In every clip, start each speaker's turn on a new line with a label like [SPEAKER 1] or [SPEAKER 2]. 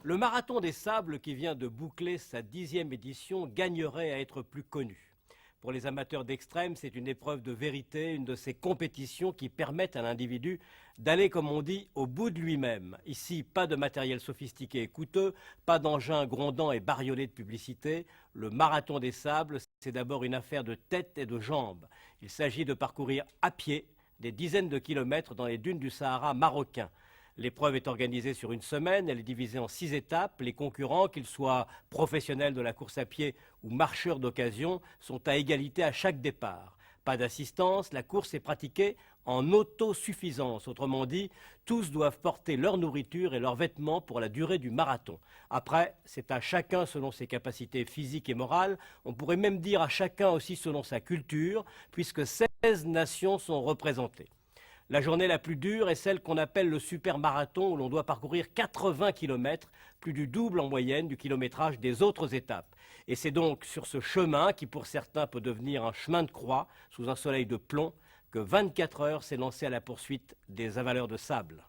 [SPEAKER 1] Le Marathon des Sables, qui vient de boucler sa 10e édition, gagnerait à être plus connu. Pour les amateurs d'extrême, c'est une épreuve de vérité, une de ces compétitions qui permettent à l'individu d'aller, comme on dit, au bout de lui-même. Ici, pas de matériel sophistiqué et coûteux, pas d'engins grondants et bariolés de publicité. Le Marathon des Sables, c'est d'abord une affaire de tête et de jambes. Il s'agit de parcourir à pied des dizaines de kilomètres dans les dunes du Sahara marocain. L'épreuve est organisée sur une semaine, elle est divisée en 6 étapes. Les concurrents, qu'ils soient professionnels de la course à pied ou marcheurs d'occasion, sont à égalité à chaque départ. Pas d'assistance, la course est pratiquée en autosuffisance. Autrement dit, tous doivent porter leur nourriture et leurs vêtements pour la durée du marathon. Après, c'est à chacun selon ses capacités physiques et morales. On pourrait même dire à chacun aussi selon sa culture, puisque 16 nations sont représentées. La journée la plus dure est celle qu'on appelle le super marathon, où l'on doit parcourir 80 km, plus du double en moyenne du kilométrage des autres étapes. Et c'est donc sur ce chemin, qui pour certains peut devenir un chemin de croix, sous un soleil de plomb, que 24 heures s'est lancé à la poursuite des avaleurs de sable.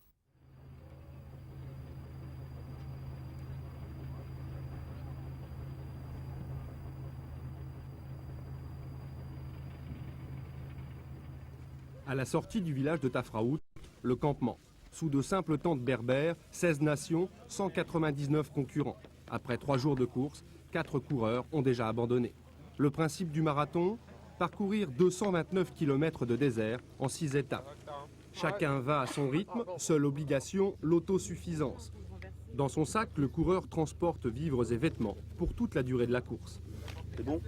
[SPEAKER 2] À la sortie du village de Tafraout, le campement. Sous de simples tentes berbères, 16 nations, 199 concurrents. Après 3 jours de course, 4 coureurs ont déjà abandonné. Le principe du marathon, parcourir 229 km de désert en 6 étapes. Chacun va à son rythme, seule obligation, l'autosuffisance. Dans son sac, le coureur transporte vivres et vêtements pour toute la durée de la course.
[SPEAKER 3] C'est bon ?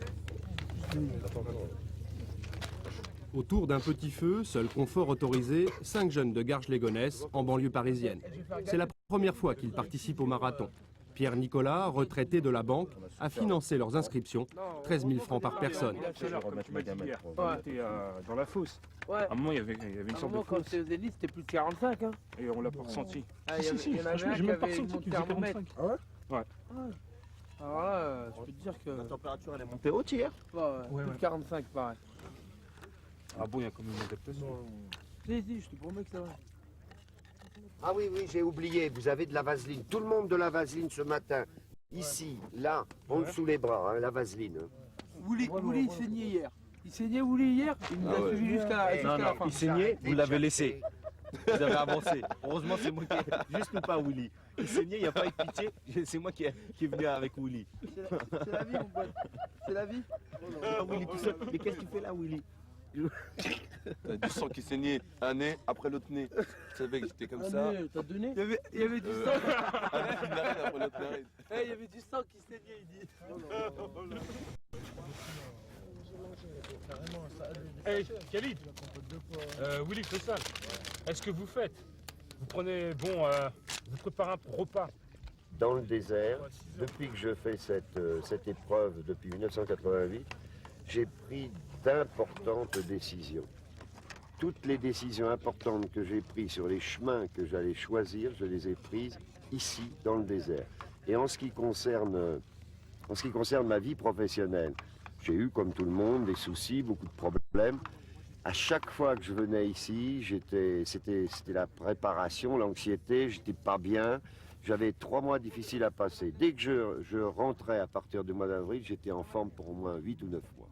[SPEAKER 2] Autour d'un petit feu, seul confort autorisé, 5 jeunes de Garges-les-Gonesse, en banlieue parisienne. C'est la première fois qu'ils participent au marathon. Pierre Nicolas, retraité de la banque, a financé leurs inscriptions, 13 000 francs par personne.
[SPEAKER 4] Dans la fosse.
[SPEAKER 5] Ouais.
[SPEAKER 4] À un moment, il y avait une sorte de
[SPEAKER 5] quand
[SPEAKER 4] fosse.
[SPEAKER 5] c'était des listes, c'était plus de 45. Hein.
[SPEAKER 4] Et on l'a pas ressenti.
[SPEAKER 5] Ah,
[SPEAKER 4] Si,
[SPEAKER 5] il y en avait
[SPEAKER 4] franchement,
[SPEAKER 5] un
[SPEAKER 4] j'ai
[SPEAKER 5] qui
[SPEAKER 4] même pas
[SPEAKER 5] avait
[SPEAKER 4] ressenti
[SPEAKER 5] mon
[SPEAKER 4] qu'il faisait
[SPEAKER 5] thermomètre.
[SPEAKER 4] 45. Ah ouais? Ouais.
[SPEAKER 5] Alors là, je peux te dire que.
[SPEAKER 3] La température, elle est montée haute hier ?
[SPEAKER 5] Plus de 45, pareil.
[SPEAKER 4] Ah bon, il y a quand même une adaptation.
[SPEAKER 5] Si, je te promets que c'est vrai.
[SPEAKER 6] Ah oui, j'ai oublié, vous avez de la vaseline. Tout le monde de la vaseline ce matin. Ici, là, en dessous les bras, hein, la vaseline.
[SPEAKER 5] Willy, il saignait hier. Il saignait Willy hier, il nous a suivi jusqu'à la fin.
[SPEAKER 3] Il saignait, vous l'avez laissé. Vous avez avancé. Heureusement, c'est moi qui. Juste ou pas, Willy. Il saignait, il n'y a pas eu de pitié. C'est moi qui est venu avec Willy.
[SPEAKER 5] C'est la vie, mon pote. C'est la vie.
[SPEAKER 3] Willy tout seul. Mais qu'est-ce que tu fais là, Willy ?
[SPEAKER 7] Du sang qui saignait un nez après l'autre nez. Tu savais que j'étais comme ça.
[SPEAKER 5] T'as donné il y avait du sang.
[SPEAKER 7] Une narine après l'autre narine.
[SPEAKER 5] Il y avait du sang qui saignait, il dit.
[SPEAKER 4] Hey, Khalid, Willy, fais ça. Est-ce que vous faites? Vous prenez, vous préparez un repas.
[SPEAKER 6] Dans le désert, depuis que je fais cette épreuve depuis 1988, j'ai pris d'importantes décisions. Toutes les décisions importantes que j'ai prises sur les chemins que j'allais choisir, je les ai prises ici, dans le désert. Et en ce qui concerne ma vie professionnelle, j'ai eu, comme tout le monde, des soucis, beaucoup de problèmes. À chaque fois que je venais ici, c'était la préparation, l'anxiété, j'étais pas bien. J'avais 3 mois difficiles à passer. Dès que je rentrais à partir du mois d'avril, j'étais en forme pour au moins 8 ou 9 mois.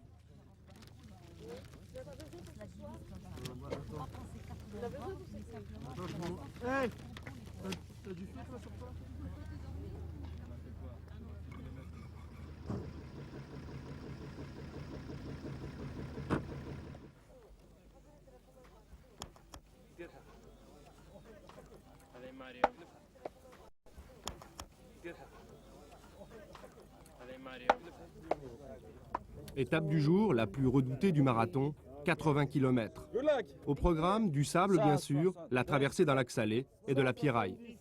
[SPEAKER 5] Hey, t'as du filtre là sur toi?
[SPEAKER 4] Allez, Mario. Allez, Mario.
[SPEAKER 2] Étape du jour, la plus redoutée du marathon, 80 km. Au programme, du sable bien sûr, la traversée d'un lac salé et de la pierraille.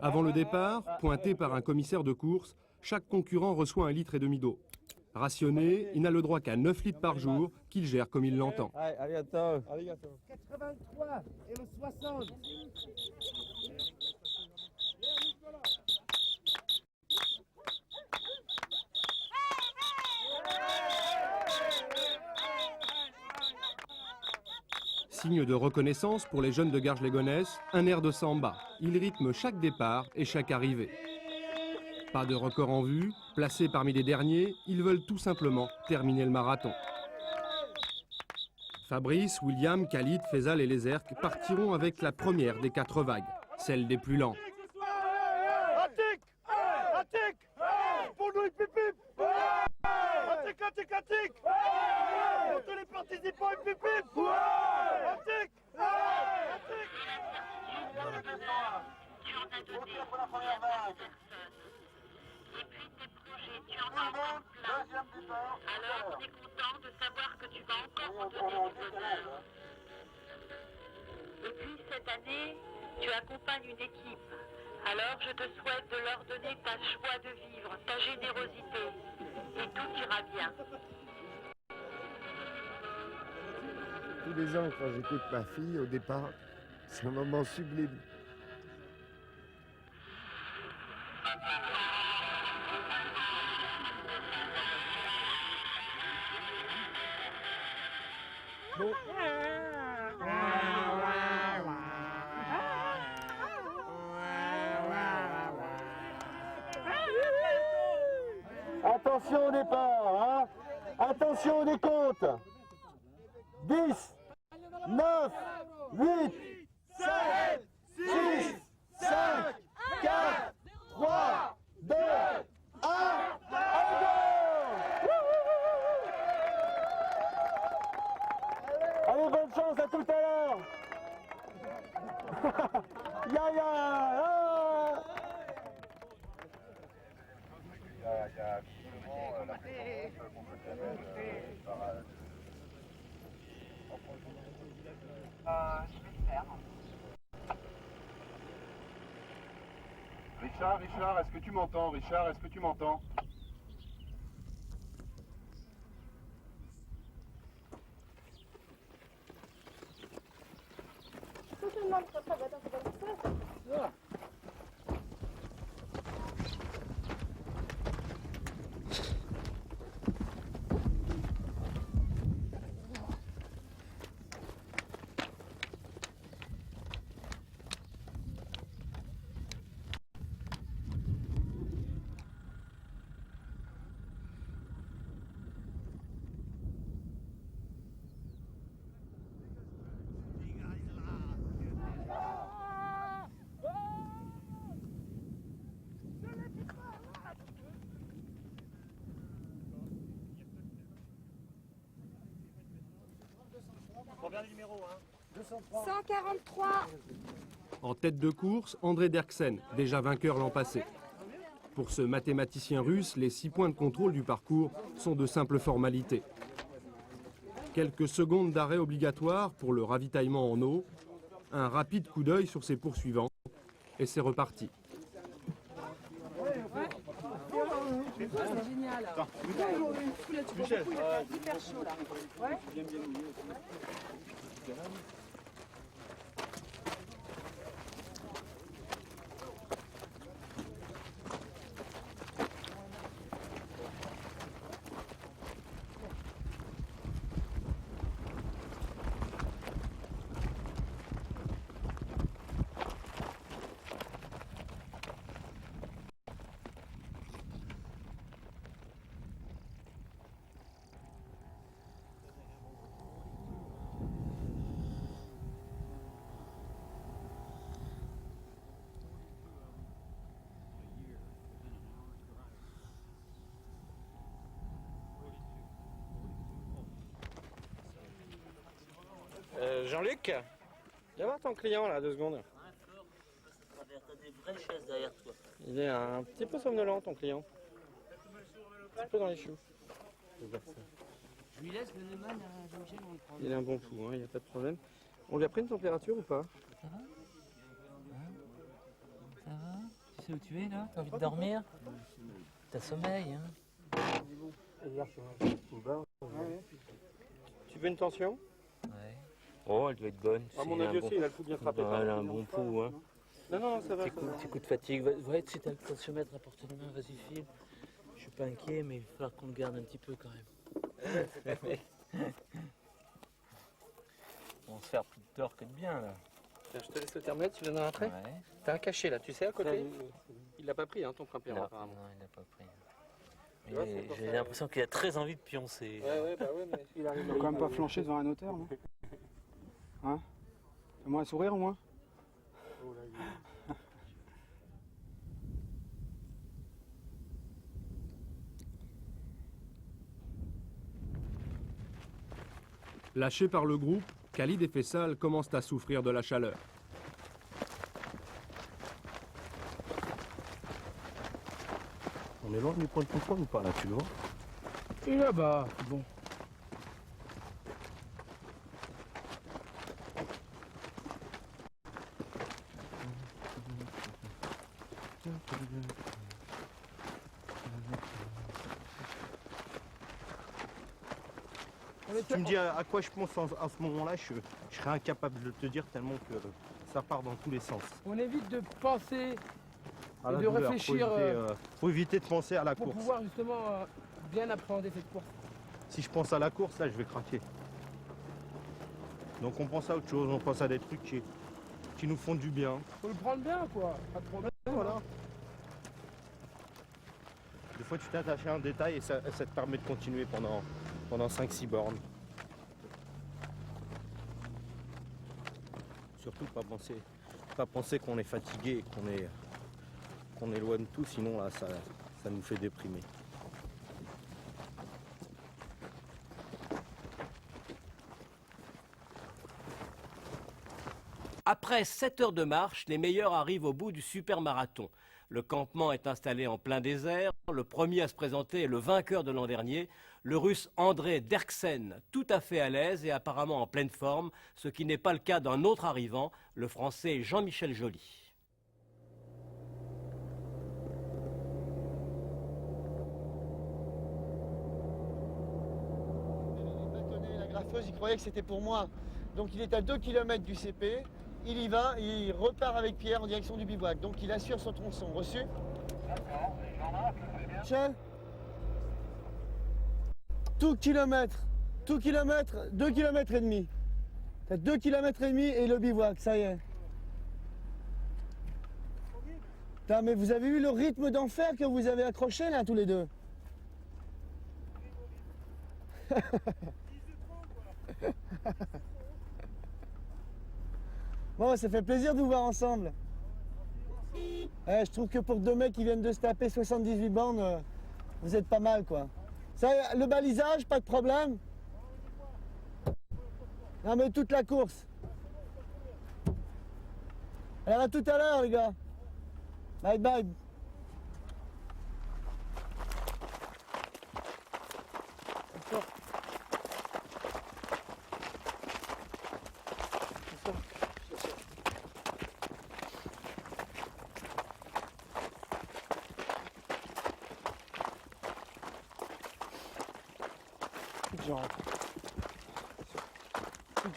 [SPEAKER 2] Avant le départ, pointé par un commissaire de course, chaque concurrent reçoit 1,5 litre d'eau. Rationné, il n'a le droit qu'à 9 litres par jour, qu'il gère comme il l'entend.
[SPEAKER 5] 83 et le 60.
[SPEAKER 2] signe de reconnaissance pour les jeunes de Garges-les-Gonesse, un air de samba. Ils rythment chaque départ et chaque arrivée. Pas de record en vue, placés parmi les derniers, ils veulent tout simplement terminer le marathon. Fabrice, William, Khalid, Faisal et les Erques partiront avec la première des 4 vagues, celle des plus lents.
[SPEAKER 8] Pour nous, pip pip. Attic. Pour tous les participants, pip pip. Attic.
[SPEAKER 9] Tu en as donné pour la première vague. Et puis tes projets, tu en as encore plein. Alors on est content de savoir que tu vas encore en donner du bonheur. Et puis cette année, tu accompagnes une équipe. Alors je te souhaite de leur donner ta joie de vivre, ta générosité. Et tout ira bien.
[SPEAKER 6] Tous les ans, quand j'écoute ma fille, au départ, c'est un moment sublime.
[SPEAKER 8] Bon. Attention au départ, hein. Attention au décompte. 10, 9, 8, 7, 6, 5, 4, 3, 2, 1, allez go! Allez, bonne chance, à tout à l'heure. Il y a justement la présence qu'on peut faire par... Je vais le faire. Richard, est-ce que tu m'entends? Richard, est-ce que tu m'entends?
[SPEAKER 10] Combien de numéros, hein?
[SPEAKER 11] 143.
[SPEAKER 2] En tête de course, André Derksen, déjà vainqueur l'an passé. Pour ce mathématicien russe, les 6 points de contrôle du parcours sont de simples formalités. Quelques secondes d'arrêt obligatoires pour le ravitaillement en eau, un rapide coup d'œil sur ses poursuivants, et c'est reparti.
[SPEAKER 11] C'est génial.
[SPEAKER 10] Michel,
[SPEAKER 11] hyper chaud là. Ouais.
[SPEAKER 3] Jean-Luc, viens voir ton client là, 2 secondes.
[SPEAKER 10] T'as des vraies chaises derrière toi.
[SPEAKER 3] Il est un petit peu somnolent ton client. Un petit peu dans les choux.
[SPEAKER 5] Je lui laisse le Neumann à Jean-Michel, on le prend.
[SPEAKER 3] Il a un bon pouls, il n'y a pas de problème. On lui a pris une température ou pas?
[SPEAKER 5] Ça va? Ça va? Tu sais où tu es là? T'as envie de dormir? T'as sommeil, hein?
[SPEAKER 3] Tu veux une tension?
[SPEAKER 5] Ouais.
[SPEAKER 3] Oh, elle doit être bonne.
[SPEAKER 4] À mon avis aussi, il a le pouls bien frappé.
[SPEAKER 3] Elle a un bon pouls, hein. Non, ça va.
[SPEAKER 10] Petit coup de fatigue. Ouais, si t'as le tensiomètre à portée de main, vas-y file. Je suis pas inquiet, mais il va falloir qu'on le garde un petit peu quand même. On va se faire plus de tort que de bien là.
[SPEAKER 5] Tiens, je te laisse le thermomètre, tu viens d'en rentrer.
[SPEAKER 10] Ouais.
[SPEAKER 5] T'as un cachet là, tu sais, à côté. Il l'a pas pris, hein, ton
[SPEAKER 10] Non,
[SPEAKER 5] Pimpéro, apparemment.
[SPEAKER 10] non, il n'a pas pris.
[SPEAKER 5] Tu vois, c'est pour
[SPEAKER 10] J'ai
[SPEAKER 5] ça.
[SPEAKER 10] l'impression qu'il a très envie de pioncer.
[SPEAKER 5] Ouais, mais il arrive.
[SPEAKER 12] Il faut quand même pas flancher devant un notaire, non? Hein? Fais-moi un sourire au moins.
[SPEAKER 2] Lâchés par le groupe, Khalid et Faisal commencent à souffrir de la chaleur.
[SPEAKER 3] On est loin du point de contrôle ou pas là, tu le vois?
[SPEAKER 5] Et là-bas, bon.
[SPEAKER 3] Tu me dis à quoi je pense à ce moment-là, je serais incapable de te dire tellement que ça part dans tous les sens.
[SPEAKER 5] On évite de penser
[SPEAKER 3] À
[SPEAKER 5] et
[SPEAKER 3] la
[SPEAKER 5] de
[SPEAKER 3] douleur,
[SPEAKER 5] réfléchir
[SPEAKER 3] faut éviter de penser à la
[SPEAKER 5] pour
[SPEAKER 3] course.
[SPEAKER 5] pouvoir justement bien appréhender cette course.
[SPEAKER 3] Si je pense à la course, là, je vais craquer. Donc on pense à autre chose, on pense à des trucs qui nous font du bien.
[SPEAKER 5] Faut le prendre bien, quoi. Pas de problème.
[SPEAKER 3] Voilà. Des fois, tu t'attaches à un détail et ça te permet de continuer pendant 5-6 bornes. Surtout pas penser qu'on est fatigué et qu'on est loin de tout, sinon là, ça nous fait déprimer.
[SPEAKER 1] Après 7 heures de marche, les meilleurs arrivent au bout du super marathon. Le campement est installé en plein désert. Le premier à se présenter est le vainqueur de l'an dernier, le russe André Derksen, tout à fait à l'aise et apparemment en pleine forme, ce qui n'est pas le cas d'un autre arrivant, le français Jean-Michel Joly.
[SPEAKER 13] La graffeuse, il croyait que c'était pour moi. Donc il est à 2 km du CP, il y va, il repart avec Pierre en direction du bivouac. Donc il assure son tronçon. Reçu?
[SPEAKER 8] D'accord, Jean-Marc, vous allez bien?
[SPEAKER 13] Tiens. Tout kilomètre, 2 km et demi. T'as 2 km et demi et le bivouac, ça y est. Putain, mais vous avez vu le rythme d'enfer que vous avez accroché là tous les deux? Bon, ça fait plaisir de vous voir ensemble. Je trouve que pour deux mecs qui viennent de se taper 78 bornes, vous êtes pas mal quoi. Ça, le balisage, pas de problème. Non mais toute la course. Alors à tout à l'heure les gars. Bye bye.
[SPEAKER 12] Genre.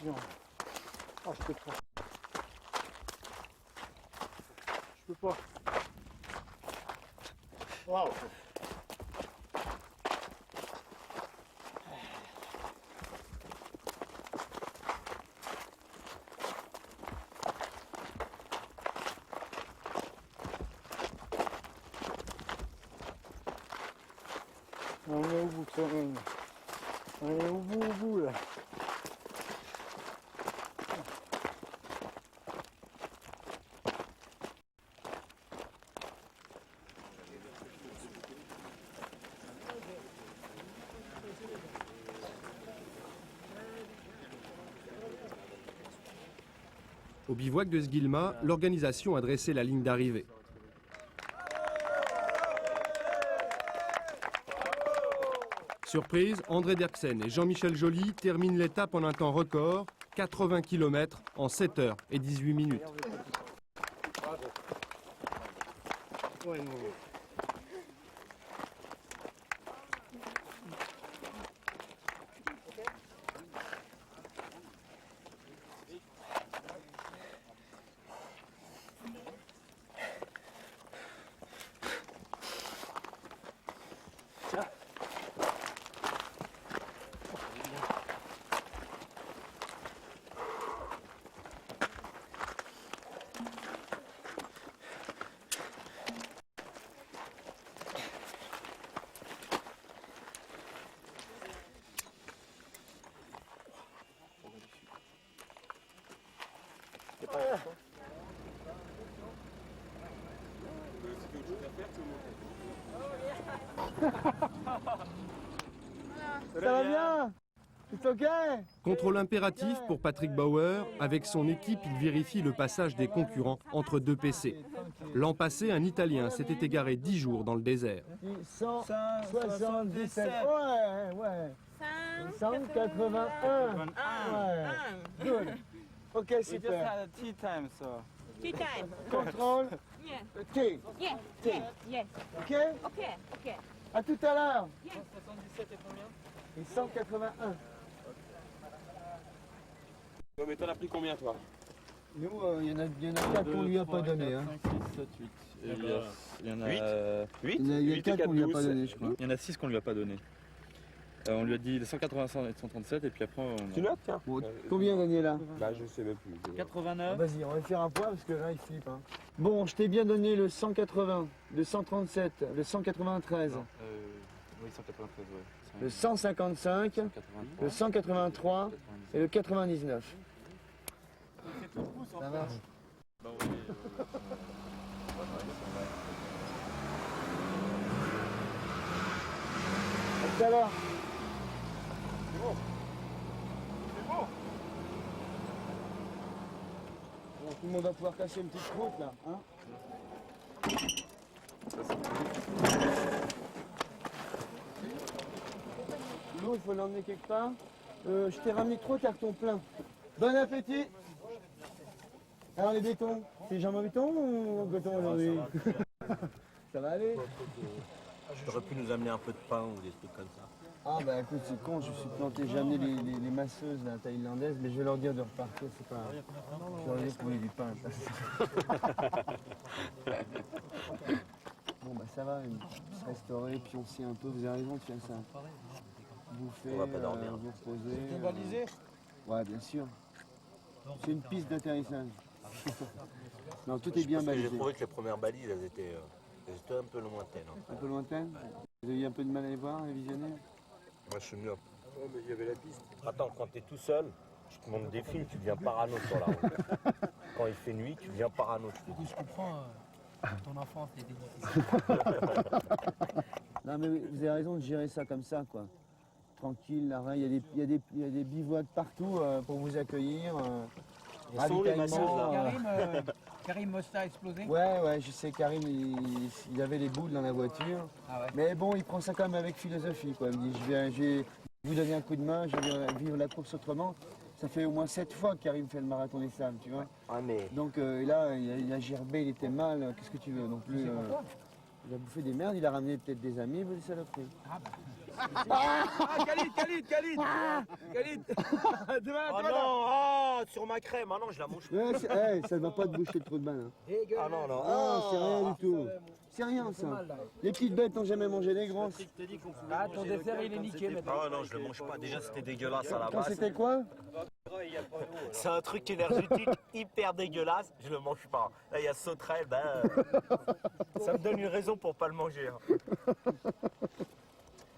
[SPEAKER 12] Genre. Ah, je peux pas. Je peux pas. Waouh. On est au bout quand même. On est au bout là.
[SPEAKER 2] Au bivouac de Sguilma, l'organisation a dressé la ligne d'arrivée. Surprise, André Derksen et Jean-Michel Joly terminent l'étape en un temps record, 80 km en 7 heures et 18 minutes.
[SPEAKER 3] c'est pas important.
[SPEAKER 13] Ça va bien? C'est ok?
[SPEAKER 2] Contrôle impératif pour Patrick Bauer. Avec son équipe, il vérifie le passage des concurrents entre deux PC. L'an passé, un Italien s'était égaré 10 jours dans le désert.
[SPEAKER 13] 177. Ouais. 181. Ouais. Good. Ok, super.
[SPEAKER 12] Tea time, so.
[SPEAKER 11] Tea time.
[SPEAKER 13] Contrôle.
[SPEAKER 11] Yeah.
[SPEAKER 13] T.
[SPEAKER 11] Yeah.
[SPEAKER 13] T.
[SPEAKER 11] Yes.
[SPEAKER 13] Ok?
[SPEAKER 11] Ok.
[SPEAKER 13] À tout à l'heure.
[SPEAKER 10] 77 et combien?
[SPEAKER 13] Et 181.
[SPEAKER 7] Ouais, mais t'en as pris combien, toi?
[SPEAKER 13] Nous, il y en a 4 qu'on lui a pas donné. Hein.
[SPEAKER 12] 5, 6, 7, 8. Il y en a 8.
[SPEAKER 13] Il y a 4 qu'on lui a pas donné, je crois.
[SPEAKER 12] Il y en a 6 qu'on lui a pas donné. On lui a dit 180, 137 et puis après on...
[SPEAKER 7] Tu notes, tiens.
[SPEAKER 13] Bon, combien gagné là?
[SPEAKER 7] Bah, je sais même plus.
[SPEAKER 12] 89.
[SPEAKER 13] Vas-y, on va faire un point parce que là il flippe. Hein. Bon, je t'ai bien donné le 180, le 137, le 193,
[SPEAKER 12] Oui, 193, ouais.
[SPEAKER 13] le 155,
[SPEAKER 12] 183.
[SPEAKER 13] le 183 et le 99. Ça marche.
[SPEAKER 12] Bah oui,
[SPEAKER 13] À tout à l'heure. Bon, tout le monde va pouvoir casser une petite croûte là. Hein. L'eau, il faut l'emmener quelque part. Je t'ai ramené 3 cartons pleins. Bon appétit. Alors les bétons, c'est jambes en béton ou en coton aujourd'hui? Ça va aller?
[SPEAKER 3] T'aurais pu nous amener un peu de pain ou des trucs comme ça.
[SPEAKER 13] Ah bah écoute, c'est con, je suis planté, j'ai amené les masseuses là, thaïlandaises, mais je vais leur dire de repartir, c'est pas... Je leur dire qu'on voulait du pain. Bon bah ça va, se restaurer, pioncer un peu, vous avez raison de faire ça. Bouffer,
[SPEAKER 3] On va pas dormir.
[SPEAKER 13] vous reposer.
[SPEAKER 5] T'es balisé?
[SPEAKER 13] Ouais, bien sûr. C'est une piste d'atterrissage. Non, tout est bien
[SPEAKER 3] J'ai
[SPEAKER 13] balisé.
[SPEAKER 3] trouvé que les premières balises, elles étaient un peu lointaines. Hein.
[SPEAKER 13] Un peu lointaine? Vous avez eu un peu de mal à les voir, à les visionner?
[SPEAKER 3] Moi, je suis mieux. Oh, mais il y avait la piste. Attends, quand t'es tout seul, je te montre des films, tu deviens parano sur la route. Quand il fait nuit, tu deviens parano.
[SPEAKER 5] Je comprends, ton enfance était difficile.
[SPEAKER 13] Non mais vous avez raison de gérer ça comme ça, quoi. Tranquille, là, il y a des bivouacs partout pour vous accueillir.
[SPEAKER 3] Elles sont où, les masseuses, là
[SPEAKER 5] Karim Mosta a explosé?
[SPEAKER 13] Ouais, je sais, Karim, il avait les boules dans la voiture.
[SPEAKER 5] Ah ouais.
[SPEAKER 13] Mais bon, il prend ça quand même avec philosophie, quoi. Il me dit, je vais vous donner un coup de main, je vais vivre la course autrement. Ça fait au moins 7 fois que Karim fait le marathon des sables, tu vois.
[SPEAKER 3] Ah, mais...
[SPEAKER 13] Donc là, il a gerbé, il était mal, qu'est-ce que tu veux non plus. Il a bouffé des merdes, il a ramené peut-être des amis, vous des saloperies.
[SPEAKER 5] Khalid
[SPEAKER 3] Oh non, sur ma crème, ah non, je la mange pas.
[SPEAKER 13] Ouais, ça ne va pas te boucher le trou de balle. Hein.
[SPEAKER 3] Ah non, non.
[SPEAKER 13] Ah, c'est rien du tout. C'est rien ça. Les petites bêtes n'ont jamais mangé les grosses.
[SPEAKER 5] Ah, ton dessert il est niqué maintenant.
[SPEAKER 3] Ah non, je le mange pas. Déjà, c'était dégueulasse à la
[SPEAKER 13] Quand
[SPEAKER 3] base.
[SPEAKER 13] c'était quoi?
[SPEAKER 3] C'est un truc énergétique hyper dégueulasse, je le mange pas. Là, il y a sauterelle, ça me donne une raison pour pas le manger. Hein.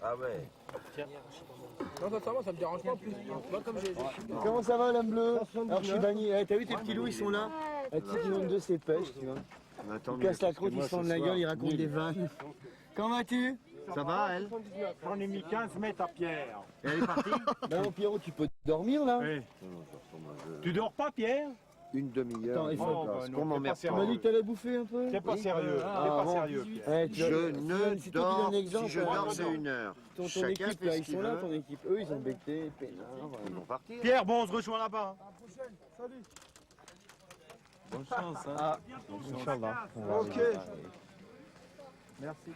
[SPEAKER 3] Ah ouais.
[SPEAKER 5] Non, sincèrement, ça me dérange pas en plus. Moi, comme j'ai.
[SPEAKER 13] Comment ça va l'homme bleu? Alors je suis banni. T'as vu tes petits loups, ils sont là. Tu sais qu'ils ont de ces pêches, tu vois. Ils cassent la croûte, ils se fendent la gueule, ils racontent des vannes. Comment vas-tu?
[SPEAKER 6] Ça va, elle?
[SPEAKER 8] J'en ai mis 15 mètres à Pierre.
[SPEAKER 6] Et elle est partie?
[SPEAKER 13] Non, Pierrot, tu peux dormir là?
[SPEAKER 8] Oui. Tu dors pas, Pierre?
[SPEAKER 6] Une demi-heure.
[SPEAKER 13] Attends, il faut-
[SPEAKER 6] Qu'on m'emmerde
[SPEAKER 13] Tu m'as dit que t'allais bouffer un peu?
[SPEAKER 8] T'es pas sérieux. T'es
[SPEAKER 13] Ah,
[SPEAKER 8] pas
[SPEAKER 13] bon.
[SPEAKER 8] sérieux.
[SPEAKER 13] Ouais, tu vois,
[SPEAKER 6] Je
[SPEAKER 13] si
[SPEAKER 6] ne
[SPEAKER 13] toi, tu donnes
[SPEAKER 6] dors,
[SPEAKER 13] l'exemple,
[SPEAKER 6] si je dors, c'est 1 heure.
[SPEAKER 13] Ton
[SPEAKER 6] Chacun
[SPEAKER 13] équipe,
[SPEAKER 6] fait
[SPEAKER 13] là,
[SPEAKER 6] ce
[SPEAKER 13] ils
[SPEAKER 6] qu'il
[SPEAKER 13] sont là,
[SPEAKER 6] veut.
[SPEAKER 13] ton équipe. Eux, ils ont becté, peinard.
[SPEAKER 6] Ils vont partir.
[SPEAKER 8] Pierre, bon, on se rejoint là-bas.
[SPEAKER 12] Bonne chance, hein.
[SPEAKER 13] Ah,
[SPEAKER 12] Inch'Allah.
[SPEAKER 13] ok. Merci.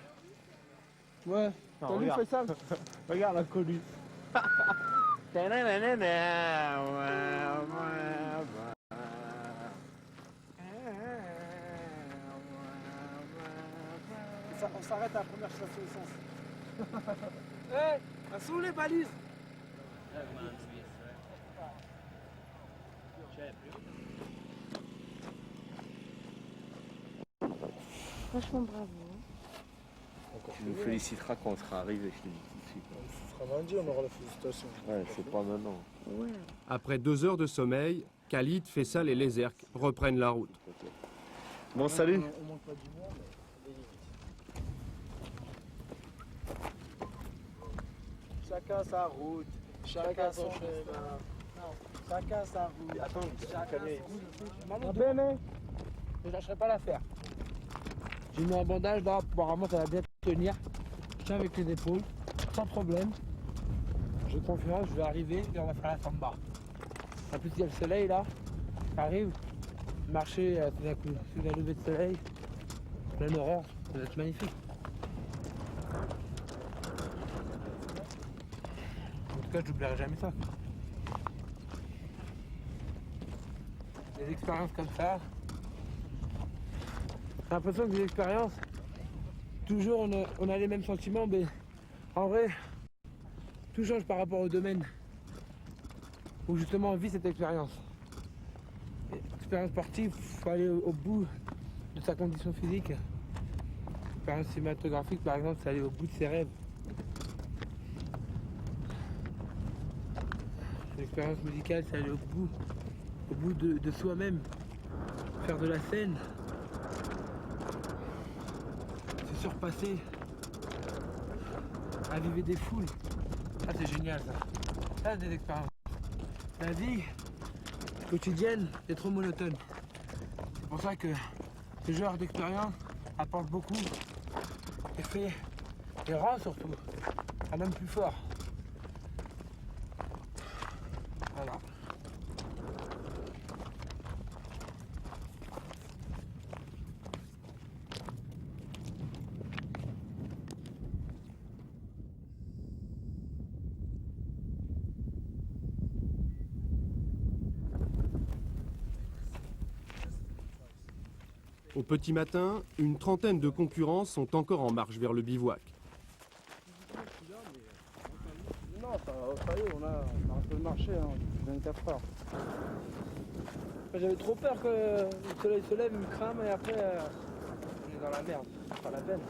[SPEAKER 13] Ouais, t'as vu,
[SPEAKER 8] regarde.
[SPEAKER 13] fais ça.
[SPEAKER 8] Regarde la colue.
[SPEAKER 5] On s'arrête à la première station essence. Elles sont où les balises?
[SPEAKER 11] Franchement, bravo.
[SPEAKER 3] Tu nous féliciteras quand on sera arrivé, je te dis tout de suite.
[SPEAKER 5] Ce sera lundi, on aura la félicitation.
[SPEAKER 3] Ouais, c'est pas maintenant.
[SPEAKER 11] Ouais.
[SPEAKER 2] Après 2 heures de sommeil, Khalid, Fessal et Lézerk reprennent la route.
[SPEAKER 3] Bon, salut.
[SPEAKER 13] On manque pas du monde. Chacun sa route, chacun son chemin. Chacun sa route.
[SPEAKER 3] Attends,
[SPEAKER 13] chacun
[SPEAKER 5] Ah ben mais je lâcherai pas l'affaire. J'ai mis un bandage là, apparemment ça va bien tenir. Je tiens avec les épaules, sans problème. J'ai confiance, je vais arriver et on va faire la samba. En plus il y a le soleil là, qui arrive. Marcher sous la levée de soleil, pleine aurore, ça va être magnifique. En tout cas je n'oublierai jamais ça. Des expériences comme ça, j'ai l'impression que des expériences, toujours on a les mêmes sentiments, mais en vrai, tout change par rapport au domaine où justement on vit cette expérience. L'expérience sportive, il faut aller au bout de sa condition physique. L'expérience cinématographique, par exemple, c'est aller au bout de ses rêves. L'expérience musicale, c'est aller au bout de soi-même. Faire de la scène, se surpasser, raviver des foules. Ça, c'est génial, ça. Ça, c'est des expériences. La vie quotidienne est trop monotone. C'est pour ça que ce genre d'expérience apporte beaucoup et fait et rend surtout un homme plus fort. Voilà.
[SPEAKER 2] Au petit matin, une trentaine de concurrents sont encore en marche vers le bivouac.
[SPEAKER 13] Non, ça y est, on a un peu le marché, 24 heures.
[SPEAKER 5] J'avais trop peur que le soleil se lève, il me crame et après on est dans la merde. C'est pas la peine.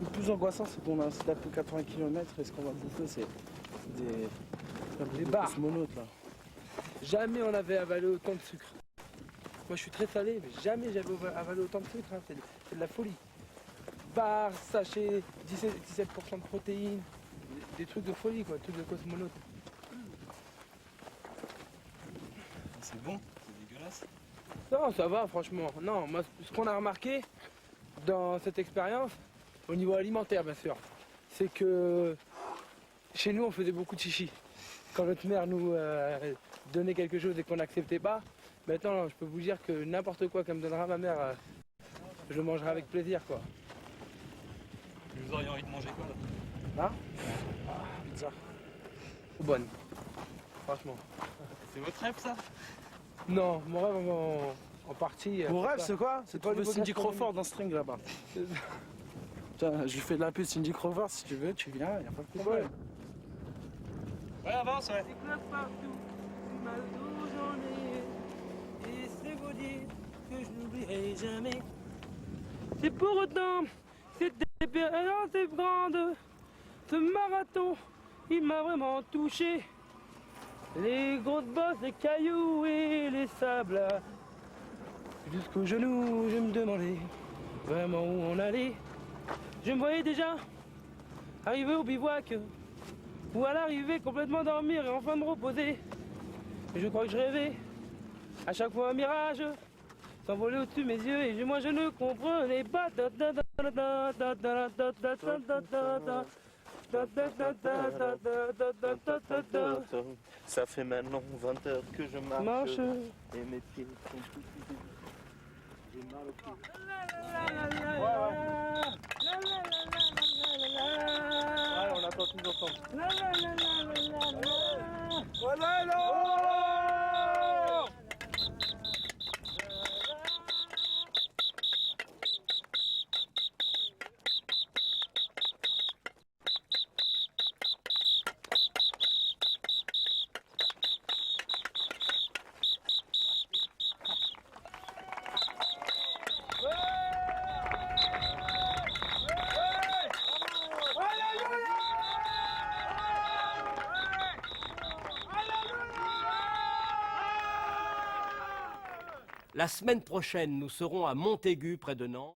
[SPEAKER 13] Le plus angoissant, c'est qu'on a tapé 80 km et ce qu'on va bouffer, c'est des
[SPEAKER 5] barres
[SPEAKER 13] monotes là.
[SPEAKER 5] Jamais on avait avalé autant de sucre. Moi je suis très salé, mais jamais j'avais avalé autant de sucre, hein. C'est de la folie. Barres, sachets, 17% de protéines, des trucs de folie quoi, trucs de cosmonaute.
[SPEAKER 3] C'est bon, c'est dégueulasse.
[SPEAKER 5] Non, ça va franchement. Non, moi ce qu'on a remarqué dans cette expérience, au niveau alimentaire bien sûr, c'est que chez nous on faisait beaucoup de chichi. Quand notre mère nous donnait quelque chose et qu'on n'acceptait pas, maintenant je peux vous dire que n'importe quoi qu'elle me donnera ma mère, je le mangerai avec plaisir quoi.
[SPEAKER 3] Vous auriez envie de manger quoi là?
[SPEAKER 5] Là pizza. Bonne. Franchement.
[SPEAKER 3] C'est votre rêve ça?
[SPEAKER 5] Non, mon rêve en partie.
[SPEAKER 13] Mon rêve, c'est quoi? C'est de
[SPEAKER 5] pas
[SPEAKER 13] trouver
[SPEAKER 5] le
[SPEAKER 13] Cindy
[SPEAKER 5] podcast
[SPEAKER 13] Crawford dans String là-bas. Tiens, je lui fais de la pub Cindy Crawford si tu veux, tu viens, y a pas de problème.
[SPEAKER 3] Ouais, avance, ouais.
[SPEAKER 5] Des clubs partout, mal d'eau j'en ai. Et c'est beau dire que je n'oublierai jamais. C'est pour autant, cette expérience est grande. Ce marathon, il m'a vraiment touché. Les grosses bosses, les cailloux et les sables. Jusqu'aux genoux, je me demandais vraiment où on allait. Je me voyais déjà arriver au bivouac, ou à l'arrivée complètement dormir et enfin me reposer. Et je crois que je rêvais à chaque fois un mirage s'envoler au-dessus de mes yeux et moi je ne comprenais pas.
[SPEAKER 3] Ça fait maintenant 20 heures que je marche et mes pieds sont tout cuits. J'ai mal au pied.
[SPEAKER 13] Ouais, on attend tout ensemble.
[SPEAKER 1] La semaine prochaine, nous serons à Montaigu, près de Nantes.